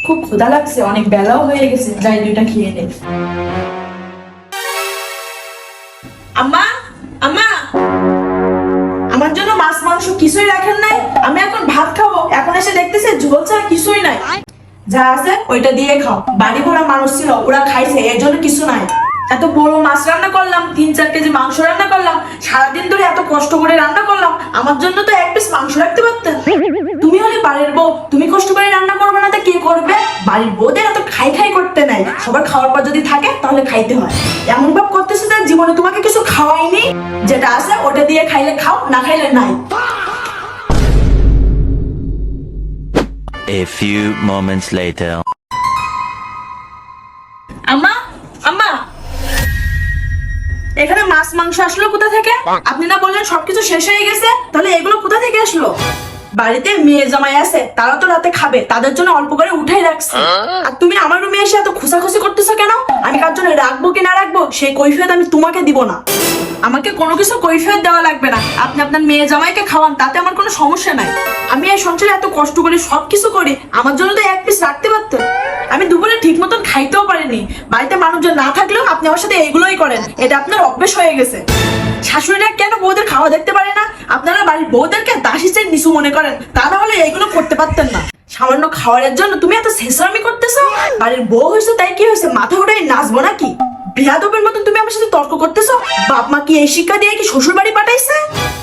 খুব ক্ষুধা লাগছে, অনেক বেলাও হয়ে গেছে, যাই দুইটা খেয়ে নে। আম্মা, আম্মা, আমার জন্য মাছ মাংস কিছুই রাখেন নাই। আমি এখন ভাত খাবো, এখন এসে দেখতেছে ঝোল ছাড়া কিছুই নাই। যা আছে ওইটা দিয়ে খাও, বাড়ি ভরা মানুষ ছিল, ওরা খাইছে, এর জন্য কিছু নাই। এত বড় মাছ রান্না করলাম, 3-4 কেজি মাংস রান্না করলাম, সারাদিন ধরে এত কষ্ট করে রান্না করলাম, আমার জন্য তো এক পিস মাংস রাখতে পারতেন। তুমি হলে বাড়ির বউ, তুমি কষ্ট করে রান্না করবে না তো কে করবে? বাড়ির বউদের এত খাই খাই করতে নাই, সবার খাওয়ার পর যদি থাকে তাহলে খাইতে হয়। এমন ভাব করতেছে যে জীবনে তোমাকে কিছু খাওয়াইনি, যেটা আছে ওটা দিয়ে খাইলে খাও, না খাইলে নাই। A few moments later. আম্মা, আম্মা, এখানে মাছ মাংস আসলো কোথা থেকে? আপনি না বললেন সবকিছু শেষ হয়ে গেছে, তাহলে এগুলো কোথা থেকে আসলো? বাড়িতে মেয়ে জামাই আছে, তারা তো রাতে খাবে, তাদের জন্য অল্প করে উঠাই রাখছে। আর তুমি আমার রুমে এসে এত খুশাখুশি করতেছো কেন? আমি কার জন্য রাখবো কি না রাখবো সেই কৈফিয়ত আমি তোমাকে দিব না। আমাকে কোনো কিছু কৈফিয়ত দেওয়া লাগবে না, আপনি আপনার মেয়ে জামাইকে খাওয়ান, তাতে আমার কোনো সমস্যা নাই। আমি এই সংসারে এত কষ্ট করে সবকিছু করি, আমার জন্য তো এক পিস রাখতে পারতেন। আমি দুপুরে ঠিক মতন খাইতেও পারিনি, বাড়িতে মানুষজন না থাকলেও আপনি আমার সাথে এইগুলোই করেন, এটা আপনার অভ্যেস হয়ে গেছে। শাশুড়িরা কেন বউদের খাওয়া দেখতে পারে না? আপনারা বাড়ির বউদেরকে দাসী চেয়ে নিচু মনে করেন, তা না হলে এইগুলো করতে পারতেন না। সামান্য খাওয়ারের জন্য তুমি এত ছেঁচড়ামি করতেছো? বাড়ির বউ হয়েছে তাই কি হয়েছে, মাথা উঠাই নাচবো নাকি? বিয়াদবের মতন তুমি আমার সাথে তর্ক করতেছো? বাপ মা কি এই শিক্ষা দিয়ে কি শ্বশুর বাড়ি পাঠাইছে?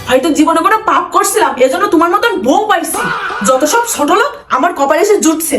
হয়তো জীবনে কোনো পাপ করছিলাম, এজন্য তোমার মতন বউ পাইছি। যত সব ছোট লোক আমার কপালে এসে জুটছে।